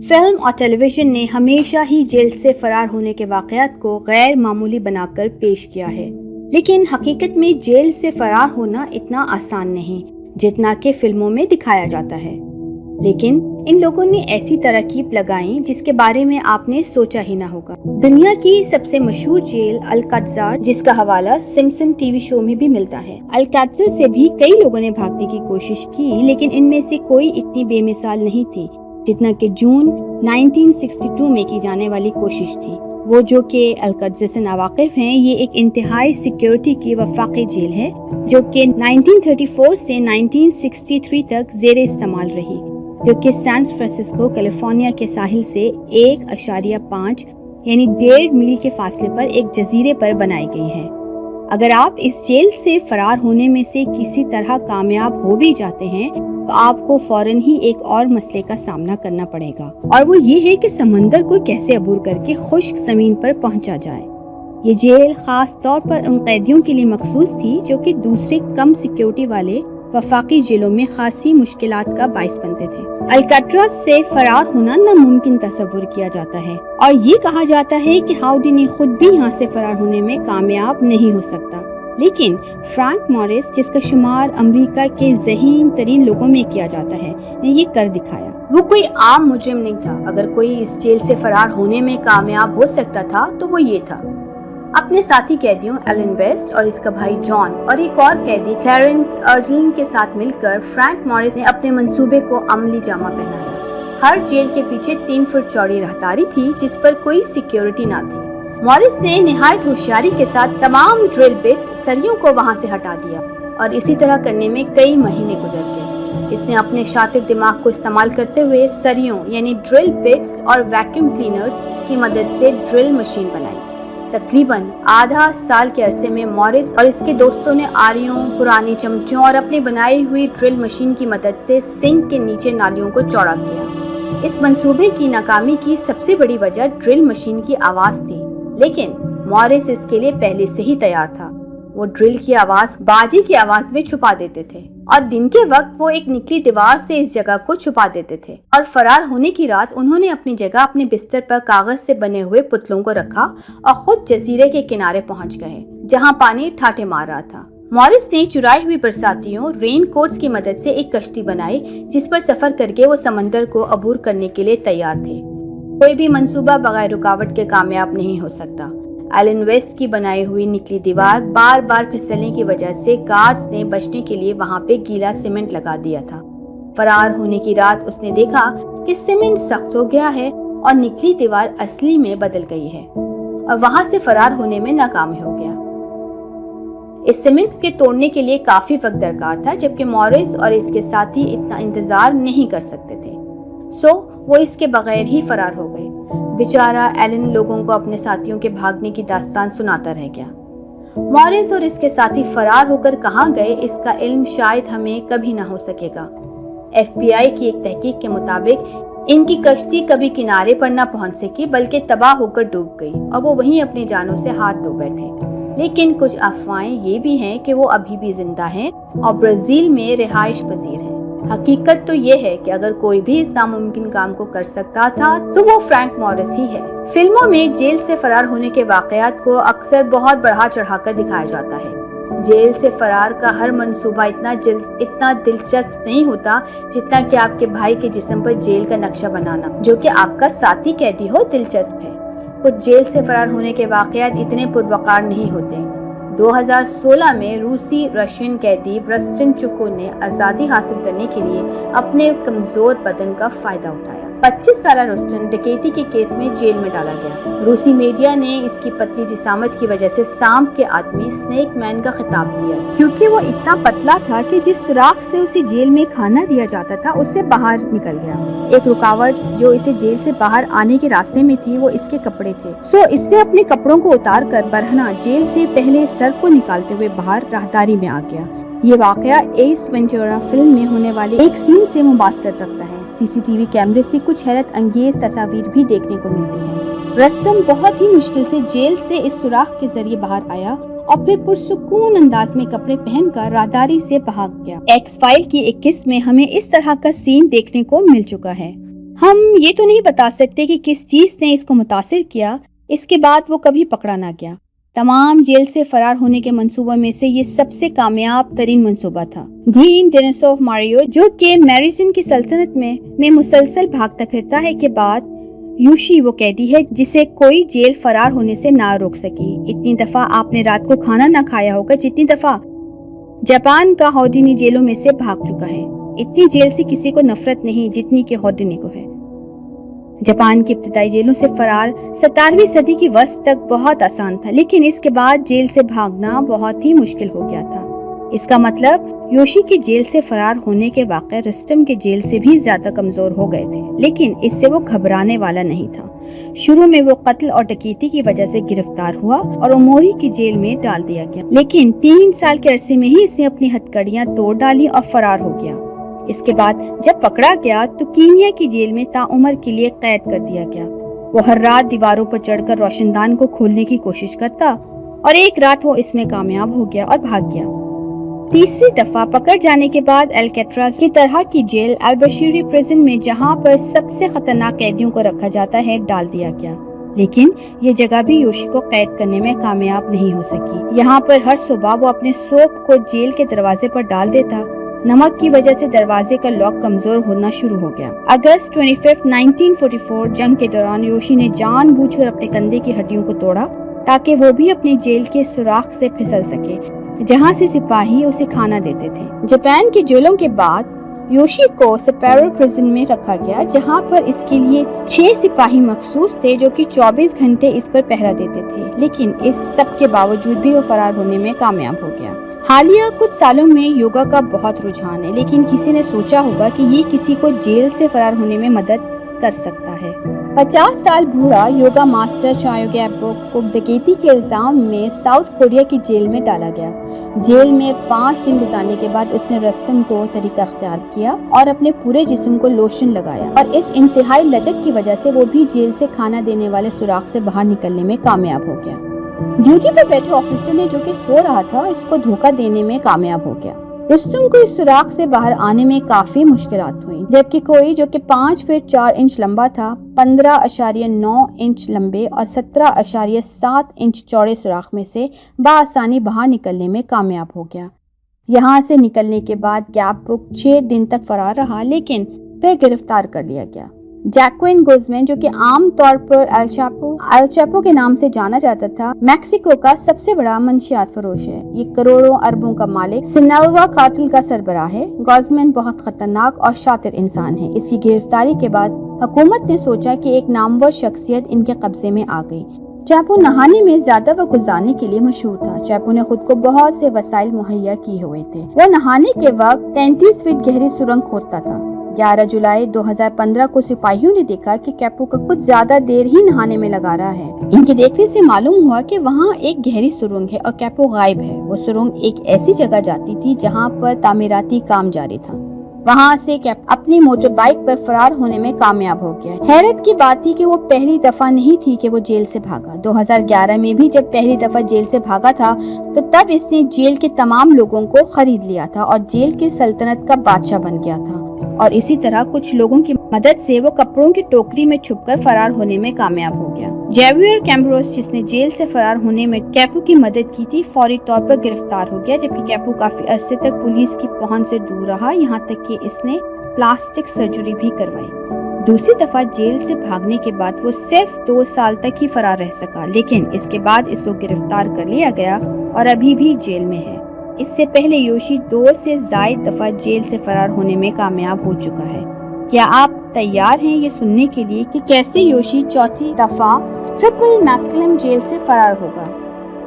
Film اور ٹیلی vision نے ہمیشہ ہی جیل سے فرار ہونے کے واقعات کو غیر معمولی بنا کر پیش کیا ہے، لیکن حقیقت میں جیل سے فرار ہونا اتنا آسان نہیں جتنا کہ فلموں میں دکھایا جاتا ہے۔ لیکن ان لوگوں نے ایسی ترکیب لگائیں جس کے بارے میں آپ نے سوچا ہی نہ ہوگا۔ دنیا کی سب سے مشہور جیل الکاترا، جس کا حوالہ سمپسن ٹی وی شو میں بھی ملتا ہے، الکاترا سے بھی کئی لوگوں نے بھاگنے کی کوشش کی، لیکن ان میں سے کوئی اتنی بے مثال نہیں تھی جتنا کہ جون 1962 میں کی جانے والی کوشش تھی۔ وہ جو کہ الکاترا سے ناواقف ہیں، یہ ایک انتہائی سیکیورٹی کی وفاقی جیل ہے جو کہ 1934 سے 1963 تک زیر استعمال رہی، جو کہ سان فرانسسکو کیلیفورنیا کے ساحل سے 1.5 یعنی 1.5 میل کے فاصلے پر ایک جزیرے پر بنائی گئی ہے۔ اگر آپ اس جیل سے فرار ہونے میں سے کسی طرح کامیاب ہو بھی جاتے ہیں تو آپ کو فوراً ہی ایک اور مسئلے کا سامنا کرنا پڑے گا، اور وہ یہ ہے کہ سمندر کو کیسے عبور کر کے خشک زمین پر پہنچا جائے۔ یہ جیل خاص طور پر ان قیدیوں کے لیے مخصوص تھی جو کہ دوسرے کم سیکیورٹی والے وفاقی جیلوں میں خاصی مشکلات کا باعث بنتے تھے۔ الکاترا سے فرار ہونا ناممکن تصور کیا جاتا ہے، اور یہ کہا جاتا ہے کہ ہاؤڈینی خود بھی یہاں سے فرار ہونے میں کامیاب نہیں ہو سکتا، لیکن فرانک موریس، جس کا شمار امریکہ کے ذہین ترین لوگوں میں کیا جاتا ہے، نے یہ کر دکھایا۔ وہ کوئی عام مجرم نہیں تھا۔ اگر کوئی اس جیل سے فرار ہونے میں کامیاب ہو سکتا تھا تو وہ یہ تھا۔ اپنے ساتھی قیدیوں ایلن ویسٹ اور اس کا بھائی جان اور ایک اور قیدی کلیرنس ارجلن کے ساتھ مل کر فرانک موریس نے اپنے منصوبے کو عملی جامہ پہنایا۔ ہر جیل کے پیچھے 3 فٹ چوڑی راہداری تھی جس پر کوئی سیکیورٹی نہ تھی۔ موریس نے نہایت ہوشیاری کے ساتھ تمام ڈرل بٹس سریوں کو وہاں سے ہٹا دیا، اور اسی طرح کرنے میں کئی مہینے گزر گئے۔ اس نے اپنے شاطر دماغ کو استعمال کرتے ہوئے سریوں یعنی ڈرل بٹس اور ویکیوم کلینرز کی مدد سے ڈرل مشین بنائی۔ تقریباً آدھا سال کے عرصے میں موریس اور اس کے دوستوں نے آریوں، پرانی چمچوں اور اپنی بنائی ہوئی ڈرل مشین کی مدد سے سنک کے نیچے نالیوں کو چوڑا کیا۔ اس منصوبے کی ناکامی کی سب سے بڑی وجہ ڈرل مشین کی آواز تھی، لیکن موریس اس کے لیے پہلے سے ہی تیار تھا۔ وہ ڈرل کی آواز باجی کی آواز میں چھپا دیتے تھے، اور دن کے وقت وہ ایک نکلی دیوار سے اس جگہ کو چھپا دیتے تھے، اور فرار ہونے کی رات انہوں نے اپنی جگہ اپنے بستر پر کاغذ سے بنے ہوئے پتلوں کو رکھا اور خود جزیرے کے کنارے پہنچ گئے جہاں پانی ٹھاٹھے مار رہا تھا۔ موریس نے چرائی ہوئی برساتیوں رین کوٹس کی مدد سے ایک کشتی بنائی جس پر سفر کر کے وہ سمندر کو عبور کرنے کے لیے تیار تھے۔ کوئی بھی منصوبہ بغیر رکاوٹ کے کامیاب نہیں ہو سکتا۔ ایلن ویسٹ کی بنائی ہوئی نکلی دیوار بار بار پھسلنے کی وجہ سے گارڈز نے بچنے کے لیے وہاں پہ گیلا سیمنٹ لگا دیا تھا۔ فرار ہونے کی رات اس نے دیکھا کہ سیمنٹ سخت ہو گیا ہے اور نکلی دیوار اصلی میں بدل گئی ہے، اور وہاں سے فرار ہونے میں ناکام ہو گیا۔ اس سیمنٹ کے توڑنے کے لیے کافی وقت درکار تھا، جبکہ موریس اور اس کے ساتھی اتنا انتظار نہیں کر سکتے تھے، سو وہ اس کے بغیر ہی فرار ہو گئے۔ بیچارہ ایلن لوگوں کو اپنے ساتھیوں کے بھاگنے کی داستان سناتا رہ گیا۔ موریس اور اس کے ساتھی فرار ہو کر کہاں گئے اس کا علم شاید ہمیں کبھی نہ ہو سکے گا۔ FBI کی ایک تحقیق کے مطابق ان کی کشتی کبھی کنارے پر نہ پہنچ سکی بلکہ تباہ ہو کر ڈوب گئی، اور وہ وہیں اپنی جانوں سے ہاتھ دھو بیٹھے۔ لیکن کچھ افواہیں یہ بھی ہیں کہ وہ ابھی بھی زندہ ہیں اور برازیل میں رہائش پذیر ہیں۔ حقیقت تو یہ ہے کہ اگر کوئی بھی اس ناممکن کام کو کر سکتا تھا تو وہ فرانک موریس ہی ہے۔ فلموں میں جیل سے فرار ہونے کے واقعات کو اکثر بہت بڑھا چڑھا کر دکھایا جاتا ہے۔ جیل سے فرار کا ہر منصوبہ اتنا دلچسپ نہیں ہوتا جتنا کہ آپ کے بھائی کے جسم پر جیل کا نقشہ بنانا، جو کہ آپ کا ساتھی قیدی ہو، دلچسپ ہے۔ کچھ جیل سے فرار ہونے کے واقعات اتنے پروقار نہیں ہوتے۔ 2016 میں روسی رشین قیدی برسٹن چکو نے آزادی حاصل کرنے کے لیے اپنے کمزور بدن کا فائدہ اٹھایا۔ 25 سالہ رسٹن ڈکیتی کے کیس میں جیل میں ڈالا گیا۔ روسی میڈیا نے اس کی پتلی جسامت کی وجہ سے سانپ کے آدمی سنیک مین کا خطاب دیا، کیونکہ وہ اتنا پتلا تھا کہ جس سوراخ سے اسے جیل میں کھانا دیا جاتا تھا اس سے باہر نکل گیا۔ ایک رکاوٹ جو اسے جیل سے باہر آنے کے راستے میں تھی وہ اس کے کپڑے تھے، سو اس نے اپنے کپڑوں کو اتار کر برہنہ جیل سے پہلے سر کو نکالتے ہوئے باہر راہداری میں آ گیا۔ یہ واقعہ ایس وینچورا فلم میں ہونے والے ایک سین سے مماثلت رکھتا ہے۔ CCTV کیمرے سے کچھ حیرت انگیز تصاویر بھی دیکھنے کو ملتی ہیں۔ رسٹم بہت ہی مشکل سے جیل سے اس سوراخ کے ذریعے باہر آیا اور پھر پرسکون انداز میں کپڑے پہن کر راہداری سے بھاگ گیا۔ ایکس فائل کی ایک قسط میں ہمیں اس طرح کا سین دیکھنے کو مل چکا ہے۔ ہم یہ تو نہیں بتا سکتے کہ کس چیز نے اس کو متاثر کیا، اس کے بعد وہ کبھی پکڑا نہ گیا۔ تمام جیل سے فرار ہونے کے منصوبوں میں سے یہ سب سے کامیاب ترین منصوبہ تھا۔ گرین ڈینس آف ماریو، جو کہ میریجن کی سلطنت میں مسلسل بھاگتا پھرتا ہے، کے بعد یوشی وہ قیدی ہے جسے کوئی جیل فرار ہونے سے نہ روک سکی۔ اتنی دفعہ آپ نے رات کو کھانا نہ کھایا ہوگا جتنی دفعہ جاپان کا ہوڈینی جیلوں میں سے بھاگ چکا ہے۔ اتنی جیل سے کسی کو نفرت نہیں جتنی کہ ہوڈینی کو ہے۔ جاپان کی ابتدائی جیلوں سے فرار 17ویں صدی کی وسط تک بہت آسان تھا، لیکن اس کے بعد جیل سے بھاگنا بہت ہی مشکل ہو گیا تھا۔ اس کا مطلب یوشی کے جیل سے فرار ہونے کے واقعہ رستم کے جیل سے بھی زیادہ کمزور ہو گئے تھے، لیکن اس سے وہ گھبرانے والا نہیں تھا۔ شروع میں وہ قتل اور ڈکیتی کی وجہ سے گرفتار ہوا اور اوموری کی جیل میں ڈال دیا گیا، لیکن 3 سال کے عرصے میں ہی اس نے اپنی ہتھکڑیاں توڑ ڈالی اور فرار ہو گیا۔ اس کے بعد جب پکڑا گیا تو کینیا کی جیل میں تاعمر کے لیے قید کر دیا گیا۔ وہ ہر رات دیواروں پر چڑھ کر روشن دان کو کھولنے کی کوشش کرتا اور ایک رات وہ اس میں کامیاب ہو گیا اور بھاگ گیا۔ تیسری دفعہ پکڑ جانے کے بعد الکیٹراز کی طرح کی جیل البشیری پریزن میں، جہاں پر سب سے خطرناک قیدیوں کو رکھا جاتا ہے، ڈال دیا گیا، لیکن یہ جگہ بھی یوشی کو قید کرنے میں کامیاب نہیں ہو سکی۔ یہاں پر ہر صبح وہ اپنے سوپ کو جیل کے دروازے پر ڈال دیتا۔ نمک کی وجہ سے دروازے کا لاک کمزور ہونا شروع ہو گیا۔ اگست 25 1944 جنگ کے دوران یوشی نے جان بوجھ کر اپنے کندھے کی ہڈیوں کو توڑا تاکہ وہ بھی اپنی جیل کے سوراخ سے پھسل سکے جہاں سے سپاہی اسے کھانا دیتے تھے۔ جاپان کی جیلوں کے بعد یوشی کو سپیرو پریزن میں رکھا گیا، جہاں پر اس کے لیے 6 سپاہی مخصوص تھے جو کہ 24 گھنٹے اس پر پہرا دیتے تھے، لیکن اس سب کے باوجود بھی وہ فرار ہونے میں کامیاب ہو گیا۔ حالیہ کچھ سالوں میں یوگا کا بہت رجحان ہے، لیکن کسی نے سوچا ہوگا کہ یہ کسی کو جیل سے فرار ہونے میں مدد کر سکتا ہے۔ 50 سال بوڑھا یوگا ماسٹر چایو گیپو کو ڈکیتی کے الزام میں ساؤتھ کوریا کی جیل میں ڈالا گیا۔ جیل میں 5 دن گزارنے کے بعد اس نے رستم کو طریقہ اختیار کیا اور اپنے پورے جسم کو لوشن لگایا، اور اس انتہائی لچک کی وجہ سے وہ بھی جیل سے کھانا دینے والے سوراخ سے باہر نکلنے میں کامیاب ہو گیا۔ ڈیوٹی پر بیٹھے آفیسر نے جو کہ سو رہا تھا اس کو دھوکہ دینے میں کامیاب ہو گیا۔ رستم کو اس سوراخ سے باہر آنے میں کافی مشکلات ہوئیں، جبکہ کوئی جو کہ 5 فٹ 4 انچ لمبا تھا، 15.9 انچ لمبے اور 17.7 انچ چوڑے سوراخ میں سے بآسانی باہر نکلنے میں کامیاب ہو گیا۔ یہاں سے نکلنے کے بعد گیپ بک 6 دن تک فرار رہا، لیکن پھر گرفتار کر لیا گیا۔ جیکوین گوزمین، جو کہ عام طور پر ایل چاپو کے نام سے جانا جاتا تھا، میکسیکو کا سب سے بڑا منشیات فروش ہے۔ یہ کروڑوں اربوں کا مالک سنالوا کارٹل کا سربراہ ہے۔ گوزمین بہت خطرناک اور شاطر انسان ہے۔ اس کی گرفتاری کے بعد حکومت نے سوچا کہ ایک نامور شخصیت ان کے قبضے میں آ گئی۔ چاپو نہانے میں زیادہ وقت گزارنے کے لیے مشہور تھا۔ چاپو نے خود کو بہت سے وسائل مہیا کیے ہوئے تھے۔ وہ نہانے کے وقت 33 فٹ گہری سرنگ کھودتا تھا۔ 11 جولائی 2015 کو سپاہیوں نے دیکھا کہ کیپو کا کچھ زیادہ دیر ہی نہانے میں لگا رہا ہے۔ ان کے دیکھنے سے معلوم ہوا کہ وہاں ایک گہری سرنگ ہے اور کیپو غائب ہے۔ وہ سرنگ ایک ایسی جگہ جاتی تھی جہاں پر تعمیراتی کام جاری تھا۔ وہاں سے کیپو اپنی موٹر بائک پر فرار ہونے میں کامیاب ہو گیا۔ حیرت کی بات تھی کہ وہ پہلی دفعہ نہیں تھی کہ وہ جیل سے بھاگا۔ 2011 میں بھی جب پہلی دفعہ جیل سے بھاگا تھا تو تب اس نے جیل کے تمام لوگوں کو خرید لیا تھا اور جیل کی سلطنت کا بادشاہ بن گیا تھا، اور اسی طرح کچھ لوگوں کی مدد سے وہ کپڑوں کی ٹوکری میں چھپ کر فرار ہونے میں کامیاب ہو گیا۔ جیویئر کیمبروس، جس نے جیل سے فرار ہونے میں کیپو کی مدد کی تھی، فوری طور پر گرفتار ہو گیا، جبکہ کیپو کافی عرصے تک پولیس کی پہنچ سے دور رہا، یہاں تک کہ اس نے پلاسٹک سرجری بھی کروائی۔ دوسری دفعہ جیل سے بھاگنے کے بعد وہ صرف 2 سال تک ہی فرار رہ سکا، لیکن اس کے بعد اس کو گرفتار کر لیا گیا اور ابھی بھی جیل میں ہے۔ اس سے پہلے یوشی 2 سے زائد دفعہ جیل سے فرار ہونے میں کامیاب ہو چکا ہے۔ کیا آپ تیار ہیں یہ سننے کے لیے کہ کیسے یوشی چوتھی دفعہ ٹرپل میسکلم جیل سے فرار ہوگا؟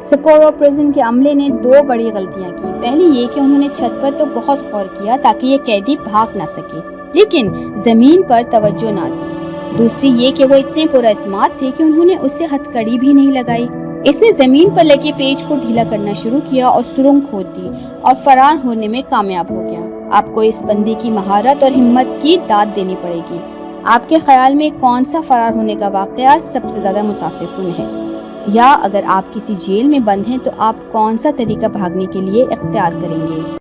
سپورو پریزن کے عملے نے 2 بڑی غلطیاں کی۔ پہلی یہ کہ انہوں نے چھت پر تو بہت غور کیا تاکہ یہ قیدی بھاگ نہ سکے، لیکن زمین پر توجہ نہ دی۔ دوسری یہ کہ وہ اتنے پر اعتماد تھے کہ انہوں نے اسے ہتھکڑی بھی نہیں لگائی۔ اس نے زمین پر لگے پیچ کو ڈھیلا کرنا شروع کیا اور سرنگ کھود دی اور فرار ہونے میں کامیاب ہو گیا۔ آپ کو اس بندے کی مہارت اور ہمت کی داد دینی پڑے گی۔ آپ کے خیال میں کون سا فرار ہونے کا واقعہ سب سے زیادہ متاثر کن ہے؟ یا اگر آپ کسی جیل میں بند ہیں تو آپ کون سا طریقہ بھاگنے کے لیے اختیار کریں گے؟